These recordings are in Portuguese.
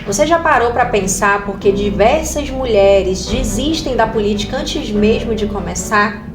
Você já parou para pensar por que diversas mulheres desistem da política antes mesmo de começar?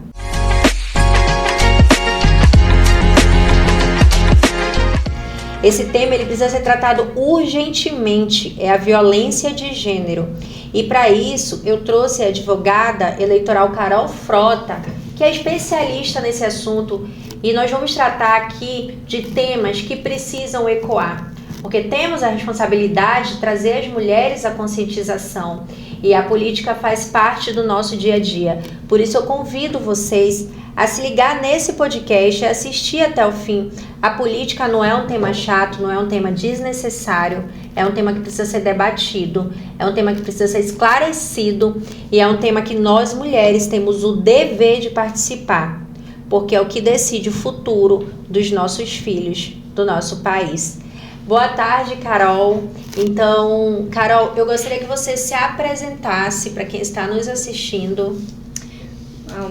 Esse tema ele precisa ser tratado urgentemente, é a violência de gênero. E para isso eu trouxe a advogada eleitoral Carol Frota, que é especialista nesse assunto, e nós vamos tratar aqui de temas que precisam ecoar. Porque temos a responsabilidade de trazer as mulheres à conscientização e a política faz parte do nosso dia a dia. Por isso eu convido vocês a se ligar nesse podcast e assistir até o fim. A política não é um tema chato, não é um tema desnecessário, é um tema que precisa ser debatido, é um tema que precisa ser esclarecido e é um tema que nós mulheres temos o dever de participar, porque é o que decide o futuro dos nossos filhos, do nosso país. Boa tarde, Carol. Então, Carol, eu gostaria que você se apresentasse para quem está nos assistindo.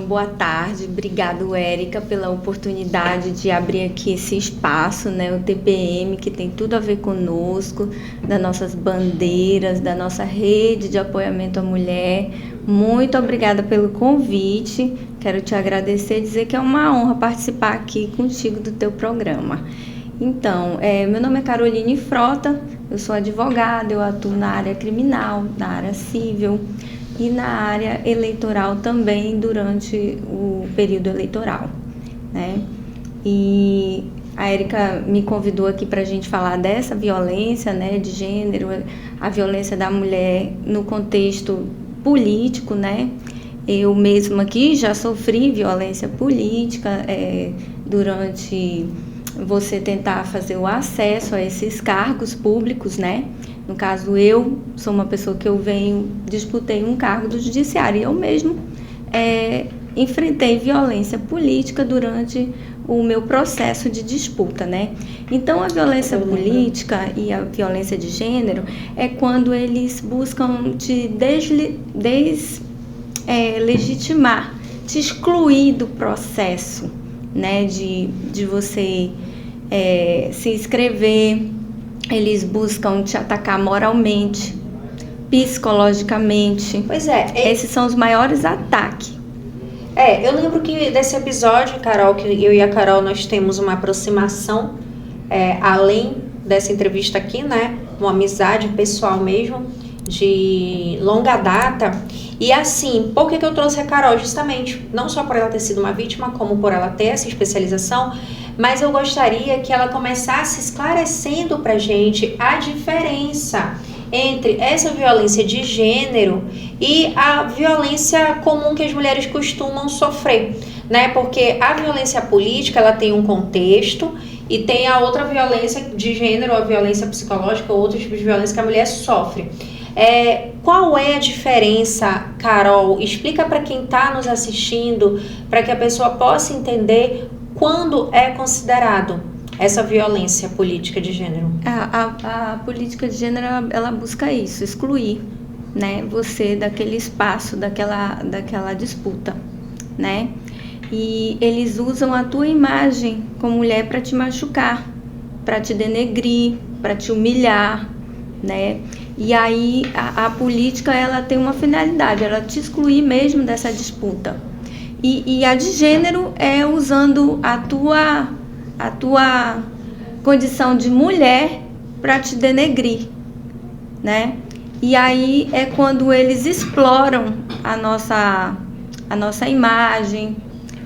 Boa tarde, obrigado, Érica, pela oportunidade de abrir aqui esse espaço, né, o TPM, que tem tudo a ver conosco, das nossas bandeiras, da nossa rede de apoiamento à mulher. Muito obrigada pelo convite, quero te agradecer e dizer que é uma honra participar aqui contigo do teu programa. Então, meu nome é Caroline Frota, eu sou advogada, eu atuo na área criminal, na área civil e na área eleitoral também durante o período eleitoral, né? E a Érica me convidou aqui para a gente falar dessa violência, né, de gênero, a violência da mulher no contexto político, né? Eu mesma aqui já sofri violência política durante você tentar fazer o acesso a esses cargos públicos, né? No caso, eu sou uma pessoa que disputei um cargo do judiciário e eu mesmo enfrentei violência política durante o meu processo de disputa, né? Então, a violência política e a violência de gênero é quando eles buscam te legitimar, te excluir do processo, né? De você se inscrever. Eles buscam te atacar moralmente, psicologicamente. Pois é. Esses são os maiores ataques. Eu lembro que desse episódio, Carol, que eu e a Carol nós temos uma aproximação, além dessa entrevista aqui, né? Uma amizade pessoal mesmo, de longa data. E assim, por que eu trouxe a Carol? Justamente, não só por ela ter sido uma vítima, como por ela ter essa especialização, mas eu gostaria que ela começasse esclarecendo pra gente a diferença entre essa violência de gênero e a violência comum que as mulheres costumam sofrer, né? Porque a violência política, ela tem um contexto e tem a outra violência de gênero, a violência psicológica, outros tipos de violência que a mulher sofre. Qual é a diferença, Carol? Explica para quem está nos assistindo, para que a pessoa possa entender quando é considerado essa violência política de gênero. A política de gênero, ela busca isso, excluir, né, você daquele espaço, daquela disputa, né? E eles usam a tua imagem como mulher para te machucar, para te denegrir, para te humilhar, né? E aí a política, ela tem uma finalidade, ela te excluir mesmo dessa disputa. E a de gênero é usando a tua condição de mulher para te denegrir, né? E aí é quando eles exploram a nossa imagem,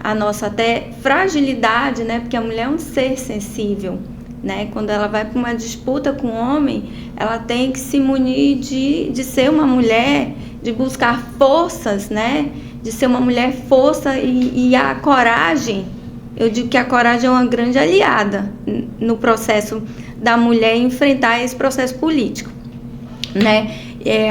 a nossa até fragilidade, né? Porque a mulher é um ser sensível, né? Quando ela vai para uma disputa com o homem, ela tem que se munir de ser uma mulher, de buscar forças, né? De ser uma mulher força e a coragem, eu digo que a coragem é uma grande aliada no processo da mulher enfrentar esse processo político, né?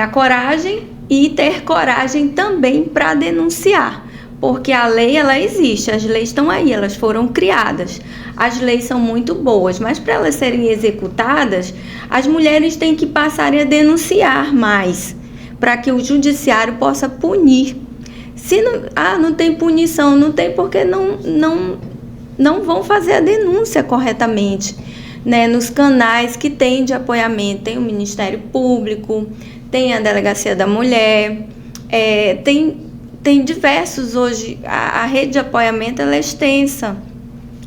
A coragem e ter coragem também para denunciar, porque a lei, ela existe, as leis estão aí, elas foram criadas, as leis são muito boas, mas para elas serem executadas, as mulheres têm que passarem a denunciar mais, para que o judiciário possa punir. Se não tem punição, não tem porque não vão fazer a denúncia corretamente, né, nos canais que tem de apoiamento. Tem o Ministério Público, tem a Delegacia da Mulher, tem diversos hoje. A rede de apoiamento ela é extensa.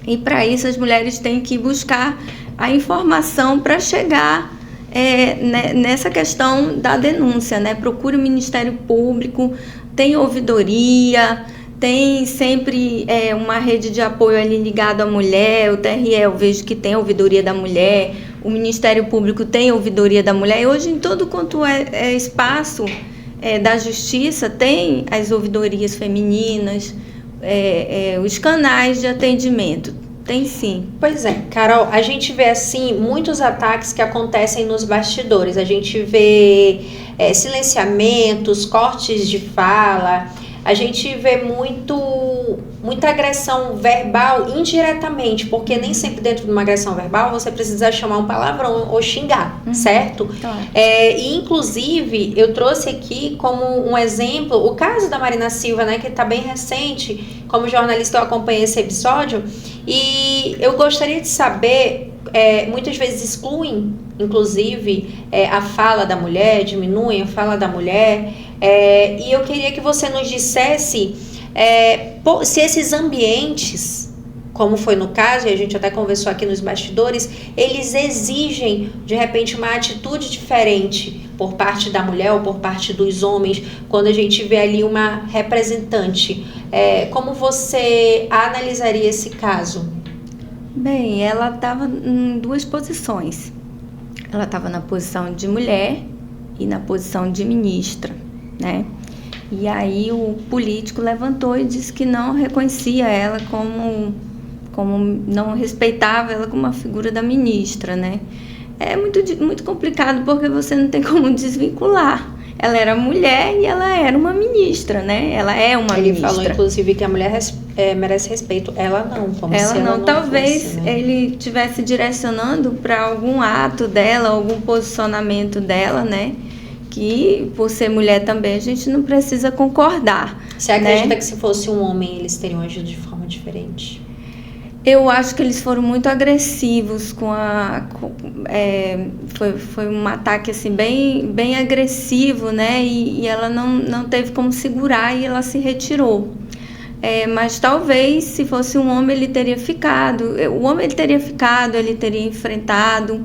E para isso as mulheres têm que buscar a informação para chegar nessa questão da denúncia, né? Procure o Ministério Público, tem ouvidoria, tem sempre uma rede de apoio ali ligado à mulher, o TRE eu vejo que tem a ouvidoria da mulher, o Ministério Público tem a ouvidoria da mulher, e hoje em todo quanto é espaço da justiça tem as ouvidorias femininas, os canais de atendimento, tem sim. Pois é, Carol, a gente vê assim muitos ataques que acontecem nos bastidores, a gente vê silenciamentos, cortes de fala, a gente vê muita agressão verbal indiretamente, porque nem sempre dentro de uma agressão verbal você precisa chamar um palavrão ou xingar, certo? Claro. E inclusive eu trouxe aqui como um exemplo o caso da Marina Silva, né, que está bem recente. Como jornalista eu acompanhei esse episódio e eu gostaria de saber, muitas vezes excluem inclusive a fala da mulher, diminuem a fala da mulher, e eu queria que você nos dissesse se esses ambientes, como foi no caso, e a gente até conversou aqui nos bastidores, eles exigem, de repente, uma atitude diferente por parte da mulher ou por parte dos homens, quando a gente vê ali uma representante. Como você analisaria esse caso? Bem, ela estava em duas posições. Ela estava na posição de mulher e na posição de ministra, né? E aí o político levantou e disse que não reconhecia ela como não respeitava ela como uma figura da ministra, né? É muito complicado porque você não tem como desvincular. Ela era mulher e ela era uma ministra, né? Ela é uma ministra. Ele falou, inclusive, que a mulher merece respeito. Ela não, como ela se ela não talvez fosse, né? Ele estivesse direcionando para algum ato dela, algum posicionamento dela, né? Que, por ser mulher também, a gente não precisa concordar. Você acredita que se fosse um homem, eles teriam agido de forma diferente? Eu acho que eles foram muito agressivos foi um ataque assim bem agressivo, né? E ela não teve como segurar e ela se retirou. Mas talvez se fosse um homem ele teria ficado. O homem ele teria enfrentado.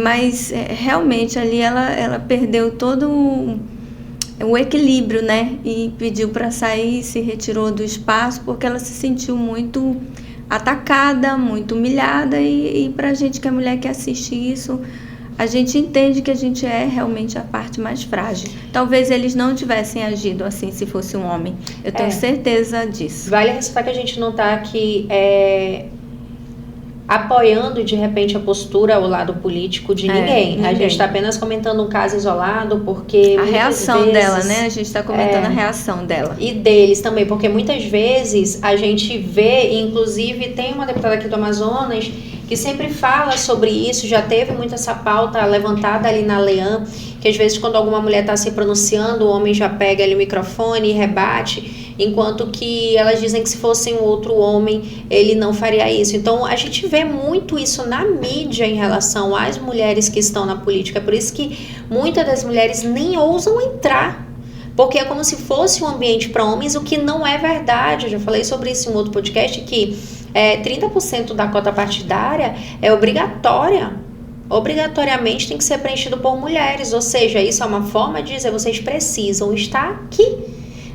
Mas realmente ali ela perdeu todo o equilíbrio, né? E pediu para sair, se retirou do espaço porque ela se sentiu muito atacada, muito humilhada, e pra gente que é mulher que assiste isso, a gente entende que a gente é realmente a parte mais frágil. Talvez eles não tivessem agido assim se fosse um homem. Eu tenho certeza disso. Vale ressaltar que a gente não tá aqui apoiando de repente a postura ou o lado político de ninguém. A gente está apenas comentando um caso isolado, porque a reação dela, né? A gente está comentando a reação dela. E deles também, porque muitas vezes a gente vê, inclusive tem uma deputada aqui do Amazonas que sempre fala sobre isso, já teve muito essa pauta levantada ali na Leã, que às vezes quando alguma mulher está se pronunciando, o homem já pega ali o microfone e rebate, enquanto que elas dizem que se fosse um outro homem, ele não faria isso. Então, a gente vê muito isso na mídia em relação às mulheres que estão na política, por isso que muitas das mulheres nem ousam entrar, porque é como se fosse um ambiente para homens, o que não é verdade. Eu já falei sobre isso em um outro podcast, que 30% da cota partidária é obrigatória. Obrigatoriamente tem que ser preenchido por mulheres, ou seja, isso é uma forma de dizer, vocês precisam estar aqui.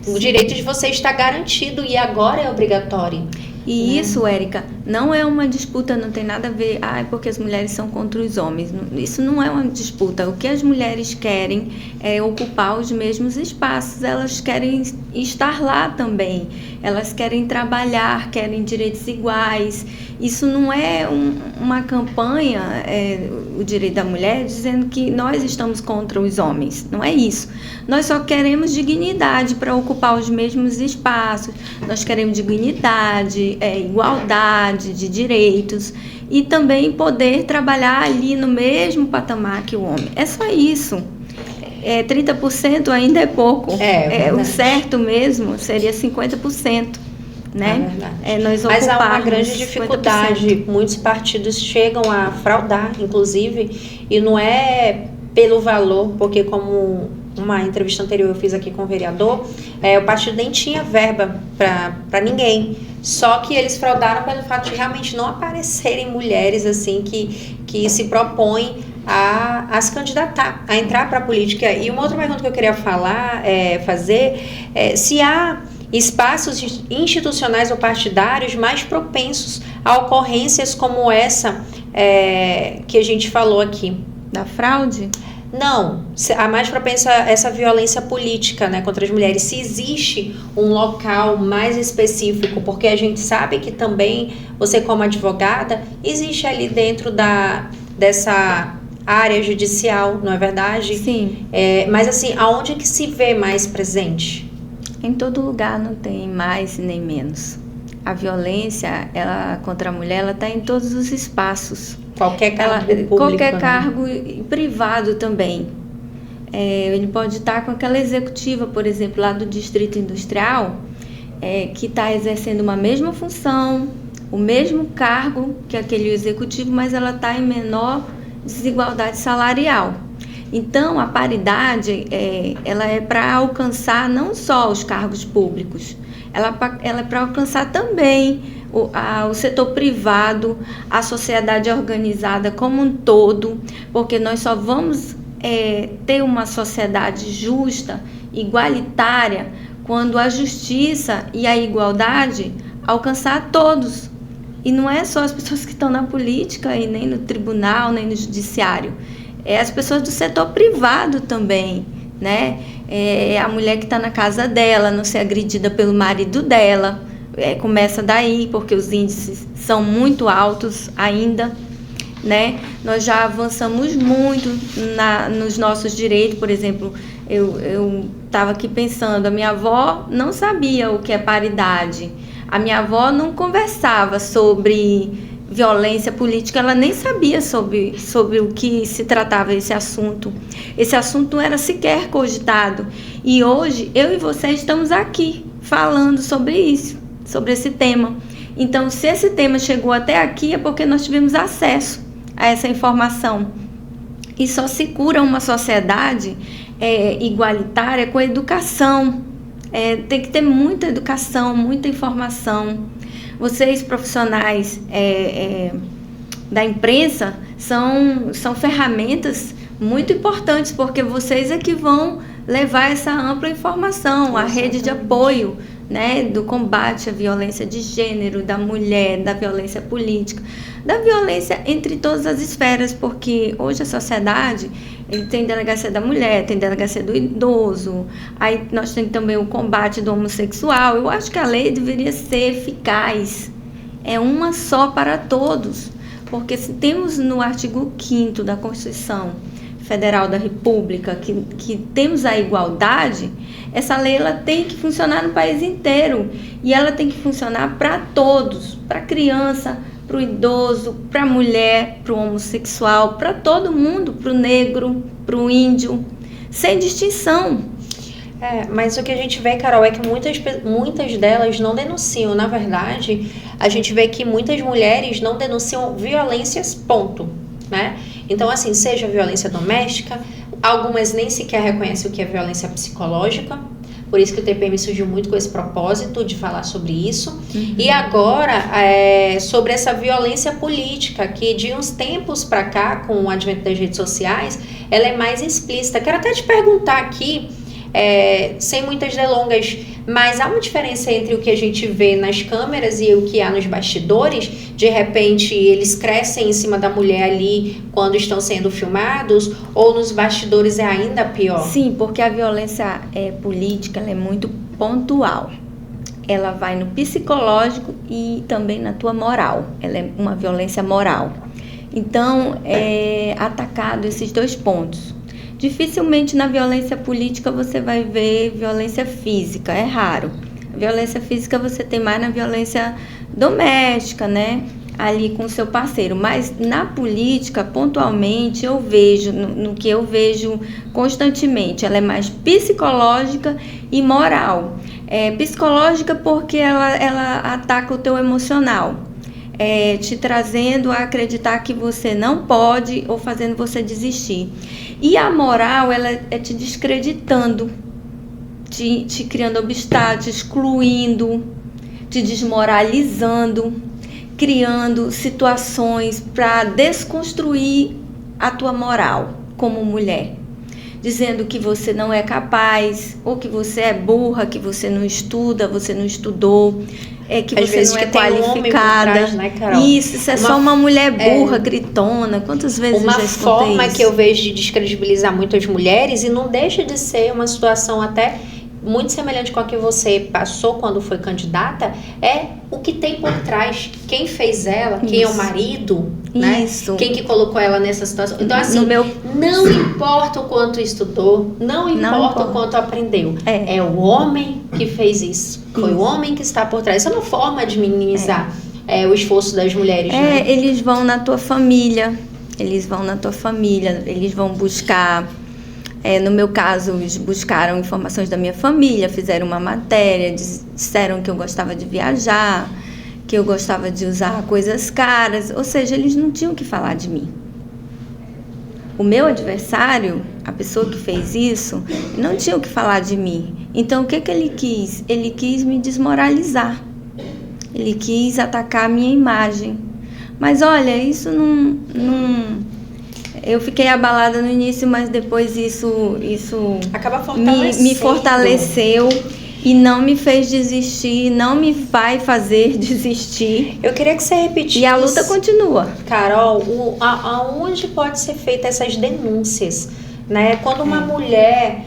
O direito de você está garantido e agora é obrigatório. E isso, Érica, não é uma disputa, não tem nada a ver, porque as mulheres são contra os homens. Isso não é uma disputa. O que as mulheres querem é ocupar os mesmos espaços, elas querem estar lá também, elas querem trabalhar, querem direitos iguais. Isso não é uma campanha, o direito da mulher, dizendo que nós estamos contra os homens. Não é isso. Nós só queremos dignidade para ocupar os mesmos espaços, nós queremos dignidade, igualdade de direitos e também poder trabalhar ali no mesmo patamar que o homem. É só isso. 30% ainda é pouco. O certo mesmo seria 50%. né? Nós Mas há uma ocuparmos grande dificuldade, 50%. muitos partidos chegam a fraudar, inclusive, e não é pelo valor, porque como uma entrevista anterior eu fiz aqui com o vereador, o partido nem tinha verba para ninguém, só que eles fraudaram pelo fato de realmente não aparecerem mulheres assim que se propõem a se candidatar, a entrar para a política. E uma outra pergunta que eu queria fazer se há espaços institucionais ou partidários mais propensos a ocorrências como essa que a gente falou aqui. Da fraude? Não, a mais propensa a essa violência política, né, contra as mulheres. Se existe um local mais específico, porque a gente sabe que também, você como advogada, existe ali dentro dessa área judicial, não é verdade? Sim. Mas assim, aonde que se vê mais presente? Em todo lugar, não tem mais nem menos. A violência contra a mulher, ela está em todos os espaços. Qualquer cargo público, qualquer cargo privado também. Ele pode estar com aquela executiva, por exemplo, lá do Distrito Industrial, que está exercendo uma mesma função, o mesmo cargo que aquele executivo, mas ela está em menor desigualdade salarial. Então, a paridade ela é para alcançar não só os cargos públicos, ela é para alcançar também o setor privado, a sociedade organizada como um todo, porque nós só vamos ter uma sociedade justa, igualitária, quando a justiça e a igualdade alcançar todos. E não é só as pessoas que estão na política e nem no tribunal, nem no judiciário. É as pessoas do setor privado também, né? A mulher que está na casa dela, não ser agredida pelo marido dela. Começa daí, porque os índices são muito altos ainda, né? Nós já avançamos muito nos nossos direitos. Por exemplo, eu estava aqui pensando, a minha avó não sabia o que é paridade. A minha avó não conversava sobre violência política, ela nem sabia sobre o que se tratava esse assunto. Esse assunto não era sequer cogitado. E hoje, eu e você estamos aqui falando sobre isso, sobre esse tema. Então, se esse tema chegou até aqui, é porque nós tivemos acesso a essa informação. E só se cura uma sociedade igualitária com educação. Tem que ter muita educação, muita informação. Vocês, profissionais da imprensa, são ferramentas muito importantes, porque vocês é que vão levar essa ampla informação, a rede de apoio, né, do combate à violência de gênero, da mulher, da violência política, da violência entre todas as esferas, porque hoje a sociedade tem delegacia da mulher, tem delegacia do idoso, aí nós temos também o combate do homossexual. Eu acho que a lei deveria ser eficaz, uma só para todos, porque se temos no artigo 5º da Constituição Federal da República que temos a igualdade, essa lei ela tem que funcionar no país inteiro, e ela tem que funcionar para todos, para a criança, para o idoso, para a mulher, para o homossexual, para todo mundo, para o negro, para o índio, sem distinção. Mas o que a gente vê, Carol, é que muitas delas não denunciam. Na verdade, a gente vê que muitas mulheres não denunciam violências, ponto, né? Então, assim, seja violência doméstica, algumas nem sequer reconhecem o que é violência psicológica. Por isso que o TPM surgiu muito com esse propósito de falar sobre isso. Uhum. E agora, sobre essa violência política, que de uns tempos para cá, com o advento das redes sociais, ela é mais explícita. Quero até te perguntar aqui, sem muitas delongas, mas há uma diferença entre o que a gente vê nas câmeras e o que há nos bastidores? De repente, eles crescem em cima da mulher ali quando estão sendo filmados, ou nos bastidores é ainda pior? Sim, porque a violência política ela é muito pontual. Ela vai no psicológico e também na tua moral. Ela é uma violência moral. Então, é atacado esses dois pontos. Dificilmente na violência política você vai ver violência física, é raro. A violência física você tem mais na violência doméstica, né? Ali com o seu parceiro. Mas na política, pontualmente, eu vejo, no que eu vejo constantemente, ela é mais psicológica e moral. Psicológica porque ela ataca o teu emocional, te trazendo a acreditar que você não pode ou fazendo você desistir. E a moral, ela é te descreditando, te criando obstáculos, te excluindo, te desmoralizando, criando situações para desconstruir a tua moral como mulher. Dizendo que você não é capaz, ou que você é burra, que você não estuda, você não estudou, que Às você vezes não é que tem um homem por qualificada. trás, né, Carol? Isso é só uma mulher burra, gritona. Quantas vezes eu já escutei Uma forma isso? que eu vejo de descredibilizar muitas mulheres, e não deixa de ser uma situação até muito semelhante com a que você passou quando foi candidata, é o que tem por trás, quem fez ela, quem é o marido, né? Isso. Quem que colocou ela nessa situação. Então, assim, No meu... não importa o quanto estudou, não importa o quanto aprendeu. É o homem que fez isso. Foi o homem que está por trás. Isso é uma forma de minimizar o esforço das mulheres, né? Eles vão na tua família, eles vão buscar... no meu caso, eles buscaram informações da minha família, fizeram uma matéria, disseram que eu gostava de viajar, que eu gostava de usar coisas caras, ou seja, eles não tinham que falar de mim. O meu adversário, a pessoa que fez isso, não tinha o que falar de mim. Então, o que ele quis? Ele quis me desmoralizar. Ele quis atacar a minha imagem. Mas, olha, isso não... Eu fiquei abalada no início, mas depois isso acaba me fortaleceu e não me fez desistir, não me vai fazer desistir. Eu queria que você repetisse. E a luta continua. Carol, aonde pode ser feitas essas denúncias? Né? Quando uma mulher,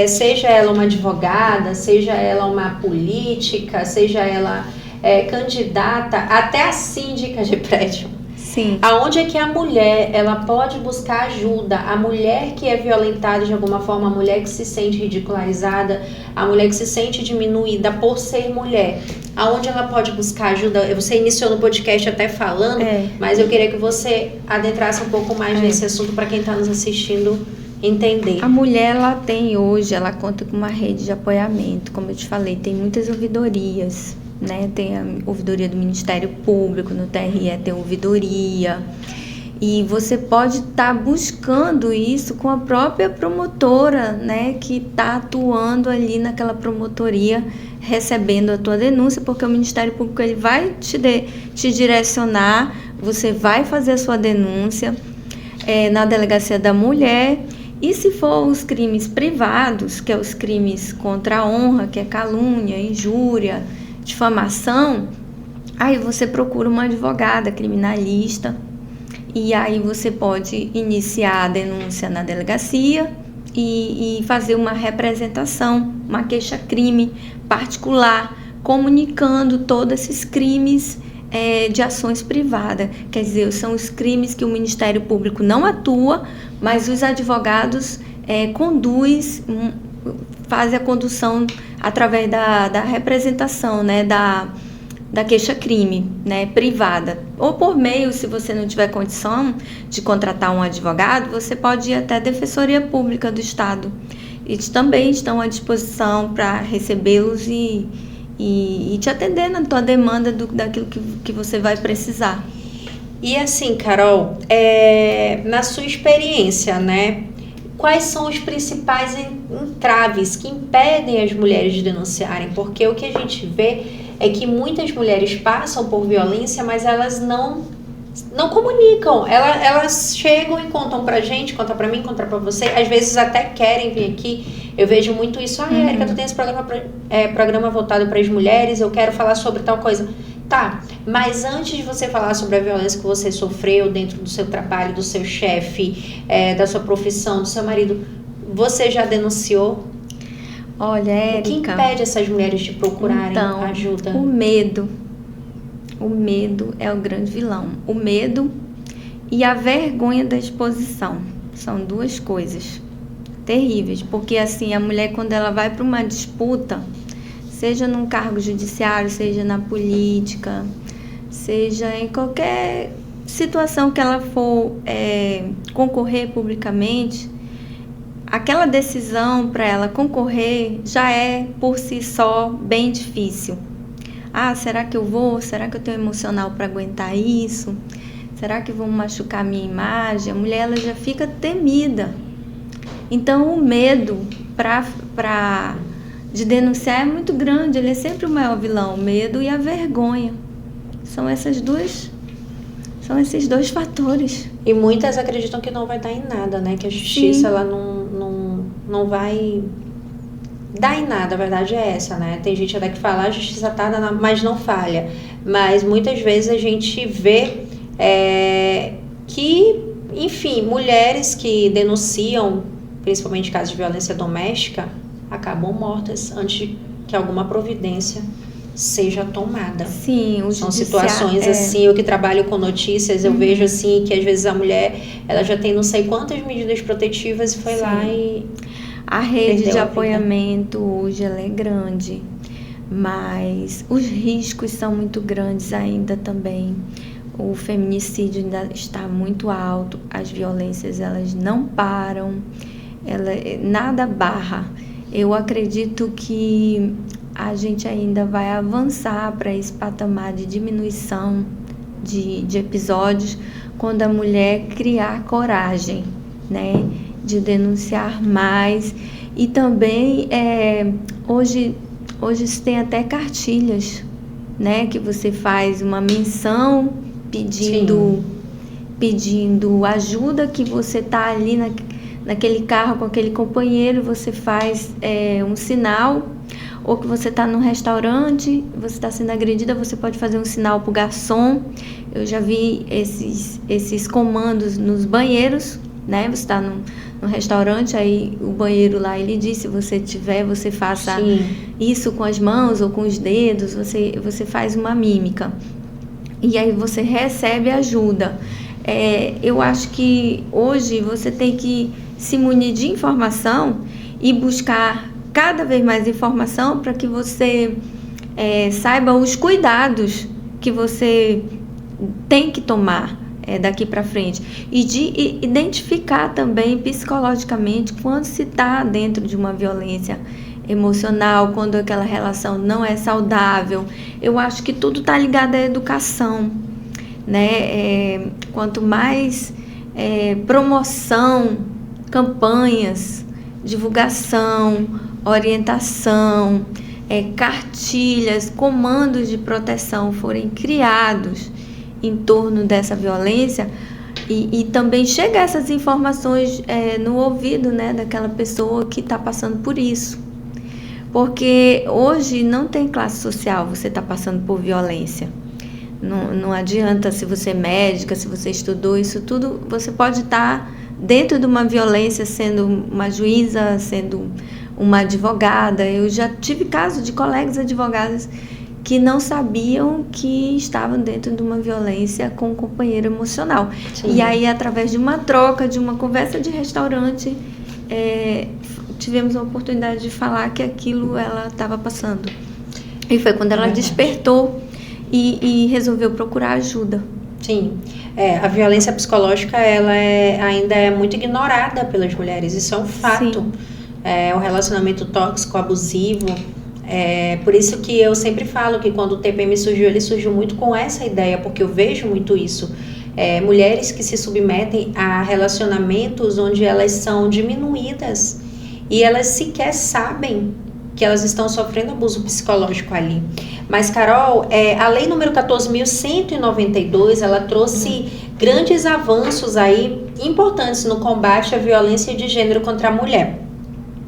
seja ela uma advogada, seja ela uma política, seja ela candidata, até a síndica de prédio. Sim. Aonde é que a mulher, ela pode buscar ajuda? A mulher que é violentada de alguma forma, a mulher que se sente ridicularizada, a mulher que se sente diminuída por ser mulher, aonde ela pode buscar ajuda? Você iniciou no podcast até falando, mas eu queria que você adentrasse um pouco mais nesse assunto para quem está nos assistindo entender. A mulher, ela conta com uma rede de apoiamento, como eu te falei, tem muitas ouvidorias. Né? Tem a ouvidoria do Ministério Público, no TRE tem ouvidoria, e você pode estar buscando isso com a própria promotora, né? Que está atuando ali naquela promotoria, recebendo a tua denúncia, porque o Ministério Público ele vai te direcionar, você vai fazer a sua denúncia na Delegacia da Mulher. E se for os crimes privados, que é os crimes contra a honra, que é calúnia, injúria, difamação, aí você procura uma advogada criminalista e aí você pode iniciar a denúncia na delegacia e fazer uma representação, uma queixa-crime particular, comunicando todos esses crimes de ações privadas. Quer dizer, são os crimes que o Ministério Público não atua, mas os advogados fazem a condução através da representação, né, da queixa-crime, né, privada. Ou por meio, se você não tiver condição de contratar um advogado, você pode ir até a Defensoria Pública do Estado. Eles também estão à disposição para recebê-los e te atender na tua demanda daquilo que você vai precisar. E assim, Carol, na sua experiência, né, quais são os principais entraves que impedem as mulheres de denunciarem? Porque o que a gente vê é que muitas mulheres passam por violência, mas elas não comunicam. Elas chegam e contam pra gente, contam pra mim, contam pra você. Às vezes até querem vir aqui. Eu vejo muito isso. Érica, tu tem esse programa voltado para as mulheres, eu quero falar sobre tal coisa. Tá, mas antes de você falar sobre a violência que você sofreu dentro do seu trabalho, do seu chefe, da sua profissão, do seu marido, você já denunciou? Olha, Érica... O que impede essas mulheres de procurarem ajuda? O medo. O medo é o grande vilão. O medo e a vergonha da exposição. São duas coisas terríveis. Porque assim, a mulher, quando ela vai para uma disputa, seja num cargo judiciário, seja na política, seja em qualquer situação que ela for concorrer publicamente, aquela decisão para ela concorrer já é por si só bem difícil. Será que eu vou? Será que eu tenho emocional para aguentar isso? Será que vão machucar a minha imagem? A mulher ela já fica temida. Então o medo de denunciar é muito grande, ele é sempre o maior vilão, o medo e a vergonha. São esses dois fatores. E muitas acreditam que não vai dar em nada, né? Que a justiça ela não vai dar em nada, a verdade é essa, né? Tem gente até que fala, a justiça tá, mas não falha. Mas muitas vezes a gente vê que, enfim, mulheres que denunciam, principalmente casos de violência doméstica, acabam mortas antes que alguma providência seja tomada. Sim, são situações assim, eu que trabalho com notícias, eu vejo assim que às vezes a mulher, ela já tem não sei quantas medidas protetivas e foi lá e a rede de apoiamento hoje ela é grande, mas os riscos são muito grandes ainda também. O feminicídio ainda está muito alto, as violências elas não param, nada barra. Eu acredito que a gente ainda vai avançar para esse patamar de diminuição de episódios quando a mulher criar coragem, né, de denunciar mais. E também hoje se tem até cartilhas, né, que você faz uma menção pedindo ajuda, que você está ali naquele carro com aquele companheiro, você faz um sinal. Ou que você está num restaurante, você está sendo agredida, você pode fazer um sinal para o garçom. Eu já vi esses comandos nos banheiros, né? Você está num restaurante, aí o banheiro lá, ele diz, se você tiver, você faça isso com as mãos ou com os dedos, você faz uma mímica. E aí você recebe ajuda. Eu acho que hoje você tem que se munir de informação e buscar cada vez mais informação para que você saiba os cuidados que você tem que tomar daqui para frente e de identificar também psicologicamente quando se está dentro de uma violência emocional, quando aquela relação não é saudável. Eu acho que tudo está ligado à educação, né? Quanto mais promoção, campanhas, divulgação, orientação, cartilhas, comandos de proteção forem criados em torno dessa violência e também chegar essas informações no ouvido, né, daquela pessoa que está passando por isso. Porque hoje não tem classe social, você está passando por violência. Não adianta, se você é médica, se você estudou isso tudo, você pode estar dentro de uma violência, sendo uma juíza, sendo uma advogada. Eu já tive casos de colegas advogadas que não sabiam que estavam dentro de uma violência com um companheiro emocional. Sim. E aí, através de uma troca, de uma conversa de restaurante, tivemos a oportunidade de falar que aquilo ela estava passando. E foi quando ela despertou e resolveu procurar ajuda. Sim, a violência psicológica ela ainda é muito ignorada pelas mulheres, isso é um fato. O relacionamento tóxico, abusivo, por isso que eu sempre falo que quando o TPM surgiu, ele surgiu muito com essa ideia, porque eu vejo muito isso. Mulheres que se submetem a relacionamentos onde elas são diminuídas e elas sequer sabem que elas estão sofrendo abuso psicológico ali. Mas, Carol, a lei número 14.192, ela trouxe grandes avanços aí, importantes no combate à violência de gênero contra a mulher.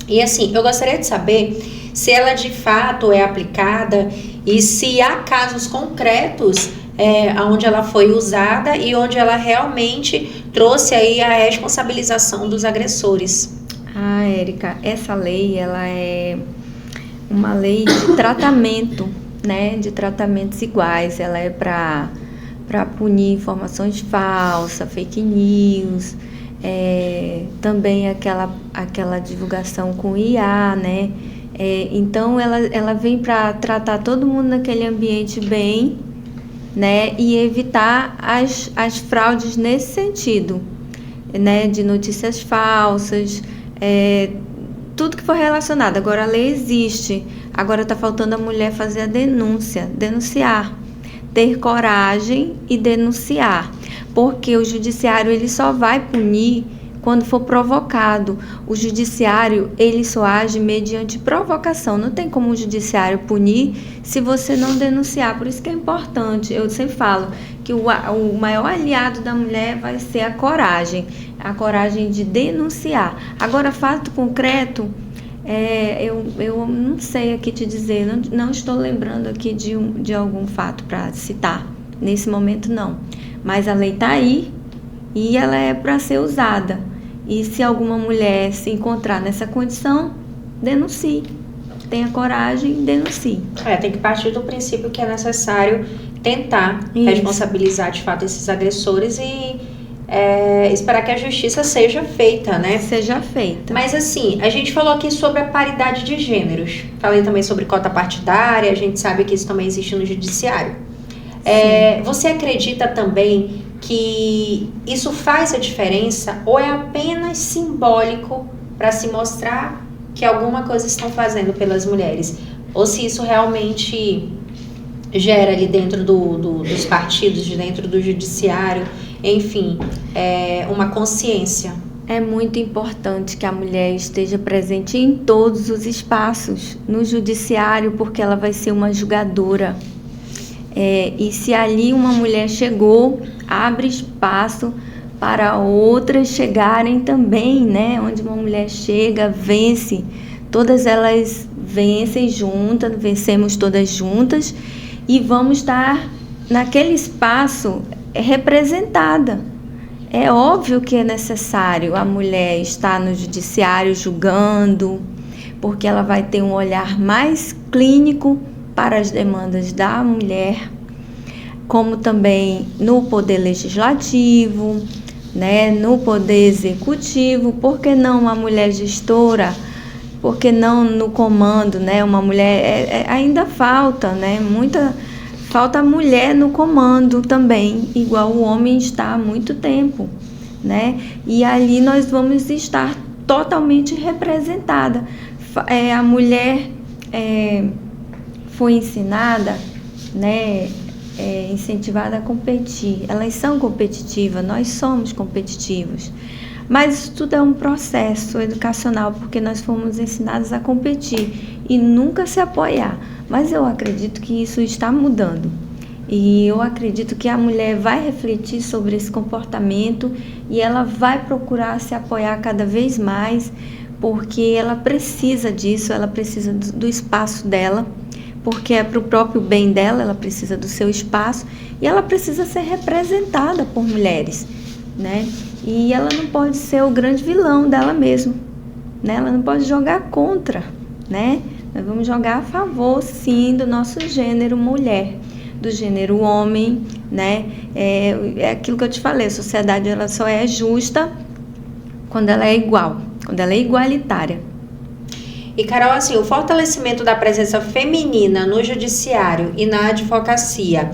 E assim, eu gostaria de saber se ela de fato é aplicada e se há casos concretos onde ela foi usada e onde ela realmente trouxe aí a responsabilização dos agressores. Érica, essa lei, ela é uma lei de tratamento, né, de tratamentos iguais. Ela é para punir informações falsas, fake news, também aquela divulgação com IA, né? Então ela vem para tratar todo mundo naquele ambiente bem, né, e evitar as fraudes nesse sentido, né, de notícias falsas, tudo que for relacionado. Agora a lei existe, agora está faltando a mulher fazer a denúncia, denunciar, ter coragem e denunciar, porque o judiciário ele só vai punir quando for provocado. O judiciário ele só age mediante provocação, não tem como o judiciário punir se você não denunciar. Por isso que é importante, eu sempre falo que o maior aliado da mulher vai ser a coragem de denunciar. Agora, fato concreto, eu não sei aqui te dizer, não estou lembrando aqui de algum fato para citar, nesse momento não, mas a lei está aí e ela é para ser usada, e se alguma mulher se encontrar nessa condição, denuncie, tenha coragem, denuncie. Tem que partir do princípio que é necessário tentar responsabilizar de fato esses agressores e esperar que a justiça seja feita, né? Seja feita. Mas assim, a gente falou aqui sobre a paridade de gêneros. Falei também sobre cota partidária, a gente sabe que isso também existe no judiciário. Você acredita também que isso faz a diferença ou é apenas simbólico para se mostrar que alguma coisa estão fazendo pelas mulheres? Ou se isso realmente gera ali dentro dos partidos, dentro do judiciário, enfim, uma consciência? É muito importante que a mulher esteja presente em todos os espaços, no judiciário, porque ela vai ser uma julgadora. E se ali uma mulher chegou, abre espaço para outras chegarem também, né? Onde uma mulher chega, vence, todas elas vencem juntas, vencemos todas juntas e vamos estar naquele espaço representada. É óbvio que é necessário a mulher estar no judiciário julgando, porque ela vai ter um olhar mais clínico para as demandas da mulher, como também no poder legislativo, né, no poder executivo. Por que não uma mulher gestora? Por que não no comando, né? Uma mulher ainda falta, né? Falta mulher no comando também, igual o homem está há muito tempo, né? E ali nós vamos estar totalmente representada. A mulher foi ensinada, né? Incentivada a competir. Elas são competitivas, nós somos competitivos. Mas isso tudo é um processo educacional, porque nós fomos ensinados a competir e nunca se apoiar. Mas eu acredito que isso está mudando. E eu acredito que a mulher vai refletir sobre esse comportamento e ela vai procurar se apoiar cada vez mais, porque ela precisa disso, ela precisa do espaço dela, porque é para o próprio bem dela, ela precisa do seu espaço e ela precisa ser representada por mulheres, né? E ela não pode ser o grande vilão dela mesma, né? Ela não pode jogar contra, né? Nós vamos jogar a favor, sim, do nosso gênero mulher, do gênero homem, né? É aquilo que eu te falei, a sociedade ela só é justa quando ela é igual, quando ela é igualitária. E, Carol, assim, o fortalecimento da presença feminina no judiciário e na advocacia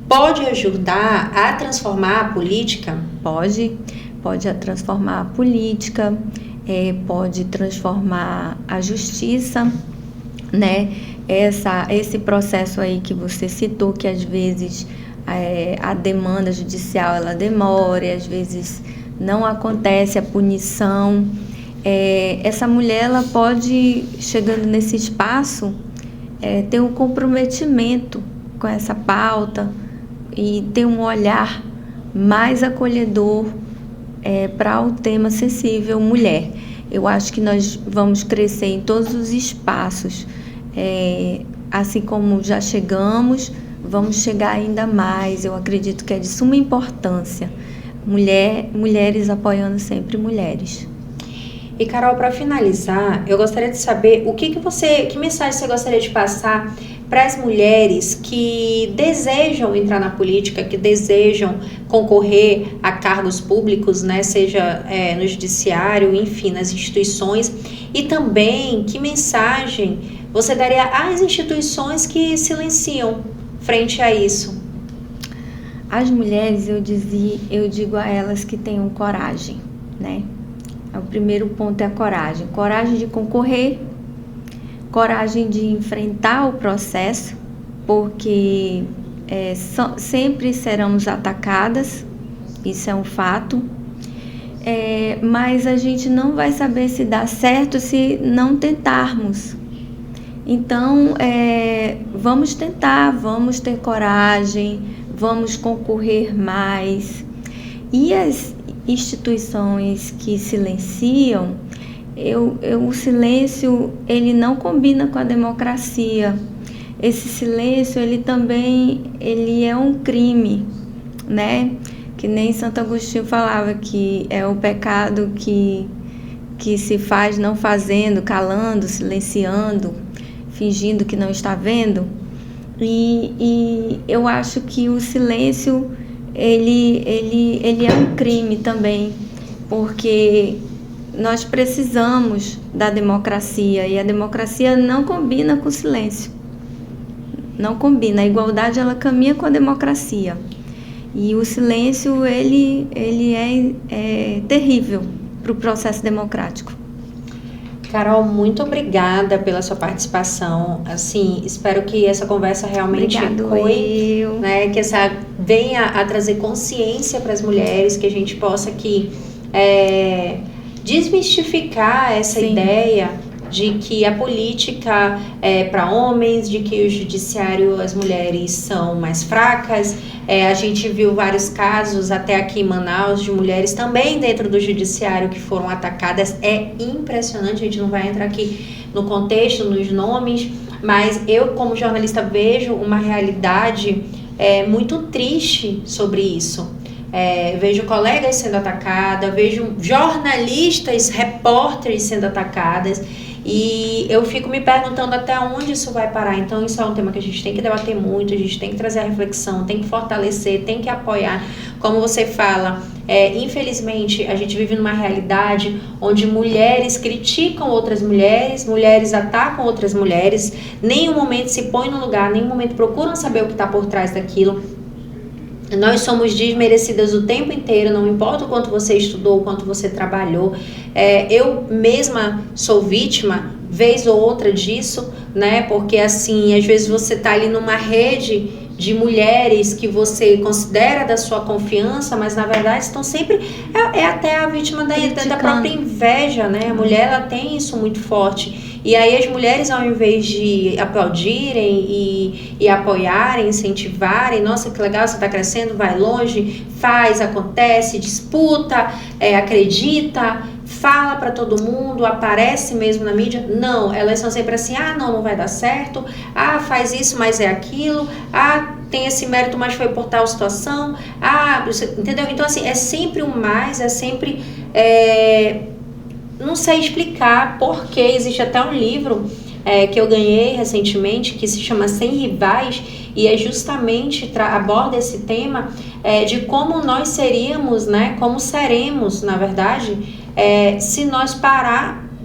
pode ajudar a transformar a política? Pode transformar a política, pode transformar a justiça, né? Esse processo aí que você citou, que às vezes a demanda judicial ela demora, e às vezes não acontece a punição. Essa mulher ela pode, chegando nesse espaço, ter um comprometimento com essa pauta e ter um olhar mais acolhedor para o tema sensível mulher. Eu acho que nós vamos crescer em todos os espaços, assim como já chegamos, vamos chegar ainda mais. Eu acredito que é de suma importância. Mulheres apoiando sempre mulheres. E, Carol, para finalizar, eu gostaria de saber que mensagem você gostaria de passar para as mulheres que desejam entrar na política, que desejam concorrer a cargos públicos, né, seja no judiciário, enfim, nas instituições, e também que mensagem você daria às instituições que silenciam frente a isso? As mulheres, eu digo a elas que tenham coragem, né? O primeiro ponto é a coragem. Coragem de concorrer, coragem de enfrentar o processo, porque sempre seremos atacadas, isso é um fato. Mas a gente não vai saber se dá certo se não tentarmos. Então, vamos tentar, vamos ter coragem, vamos concorrer mais. E as instituições que silenciam, o silêncio, ele não combina com a democracia. Esse silêncio, ele é um crime, né? Que nem Santo Agostinho falava que é o pecado que se faz não fazendo, calando, silenciando, fingindo que não está vendo. E eu acho que o silêncio ele é um crime também, porque nós precisamos da democracia e a democracia não combina com o silêncio. Não combina. A igualdade, ela caminha com a democracia. E o silêncio, ele é terrível para o processo democrático. Carol, muito obrigada pela sua participação. Assim, espero que essa conversa realmente ecoe, né, que venha a trazer consciência para as mulheres, que a gente possa aqui desmistificar essa Sim. ideia de que a política é para homens, de que o judiciário, as mulheres são mais fracas. A gente viu vários casos, até aqui em Manaus, de mulheres também dentro do judiciário que foram atacadas. É impressionante, a gente não vai entrar aqui no contexto, nos nomes, mas eu, como jornalista, vejo uma realidade muito triste sobre isso. Vejo colegas sendo atacadas, vejo jornalistas, repórteres sendo atacadas, e eu fico me perguntando até onde isso vai parar. Então isso é um tema que a gente tem que debater muito, a gente tem que trazer a reflexão, tem que fortalecer, tem que apoiar. Como você fala, infelizmente a gente vive numa realidade onde mulheres criticam outras mulheres, mulheres atacam outras mulheres, nenhum momento se põe no lugar, nenhum momento procuram saber o que está por trás daquilo. Nós somos desmerecidas o tempo inteiro, não importa o quanto você estudou, o quanto você trabalhou. Eu mesma sou vítima, vez ou outra disso, né? Porque assim, às vezes você tá ali numa rede de mulheres que você considera da sua confiança, mas na verdade estão sempre... É até a vítima da própria inveja, né? A mulher, ela tem isso muito forte. E aí as mulheres, ao invés de aplaudirem e apoiarem, incentivarem, nossa, que legal, você está crescendo, vai longe, faz, acontece, disputa, acredita, fala para todo mundo, aparece mesmo na mídia. Não, elas são sempre assim, não vai dar certo, faz isso, mas é aquilo, tem esse mérito, mas foi por tal situação, entendeu? Então assim, é sempre um mais, é sempre... não sei explicar porque. Existe até um livro que eu ganhei recentemente que se chama Sem Rivais, e justamente aborda esse tema de como nós seríamos, né, como seremos, na verdade, se nós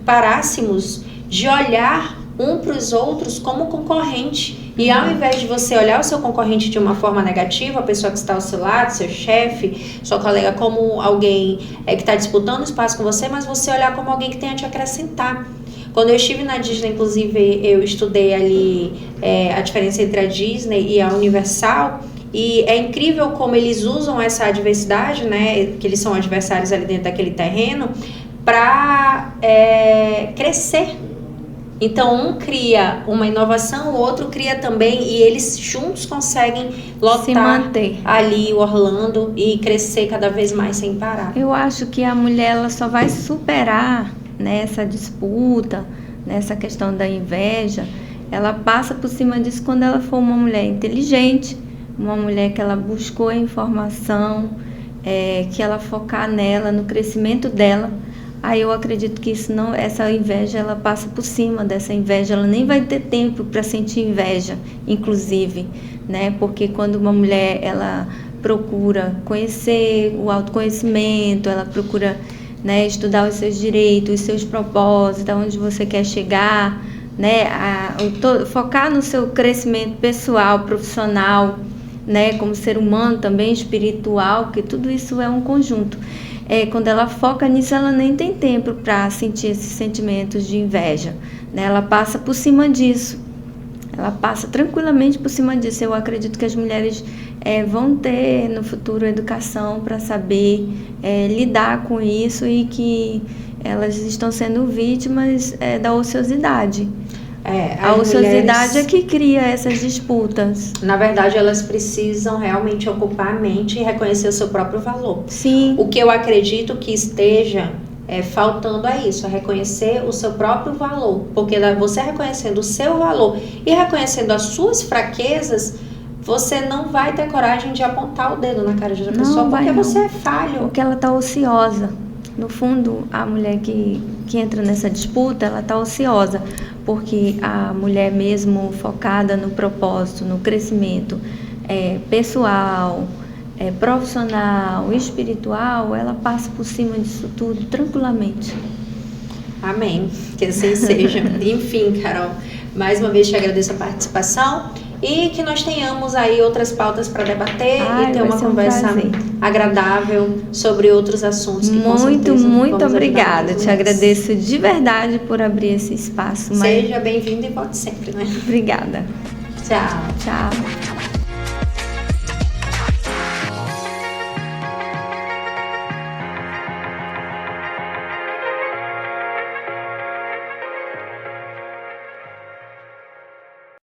parássemos de olhar um para os outros como concorrente. E ao invés de você olhar o seu concorrente de uma forma negativa, a pessoa que está ao seu lado, seu chefe, sua colega, como alguém que está disputando espaço com você, mas você olhar como alguém que tem a te acrescentar. Quando eu estive na Disney, inclusive, eu estudei ali a diferença entre a Disney e a Universal, e é incrível como eles usam essa adversidade, né, que eles são adversários ali dentro daquele terreno, para crescer. Então, um cria uma inovação, o outro cria também, e eles juntos conseguem lotar ali o Orlando e crescer cada vez mais sem parar. Eu acho que a mulher, ela só vai superar nessa disputa, nessa questão da inveja, ela passa por cima disso quando ela for uma mulher inteligente, uma mulher que ela buscou a informação, que ela focar nela, no crescimento dela. Aí eu acredito que essa inveja, ela passa por cima dessa inveja, ela nem vai ter tempo para sentir inveja, inclusive, né? Porque quando uma mulher, ela procura conhecer o autoconhecimento, ela procura, né, estudar os seus direitos, os seus propósitos, aonde você quer chegar, né? Focar no seu crescimento pessoal, profissional, né? Como ser humano também, espiritual, porque tudo isso é um conjunto. quando ela foca nisso, ela nem tem tempo para sentir esses sentimentos de inveja, né? Ela passa por cima disso. Ela passa tranquilamente por cima disso. Eu acredito que as mulheres vão ter no futuro educação para saber lidar com isso e que elas estão sendo vítimas da ociosidade. A ociosidade é que cria essas disputas. Na verdade, elas precisam realmente ocupar a mente e reconhecer o seu próprio valor. Sim. O que eu acredito que esteja faltando é isso, é reconhecer o seu próprio valor. Porque você reconhecendo o seu valor e reconhecendo as suas fraquezas, você não vai ter coragem de apontar o dedo na cara de outra pessoa, porque você é falho. Porque ela está ociosa. No fundo, a mulher que entra nessa disputa, ela está ociosa, porque a mulher mesmo focada no propósito, no crescimento pessoal, profissional, espiritual, ela passa por cima disso tudo tranquilamente. Amém. Que assim seja. Enfim, Carol, mais uma vez te agradeço a participação e que nós tenhamos aí outras pautas para debater e ter uma conversa agradável sobre outros assuntos que com certeza muito obrigada. Te agradeço de verdade por abrir esse espaço. Seja bem-vindo e volte sempre, né? Obrigada. Tchau. Tchau.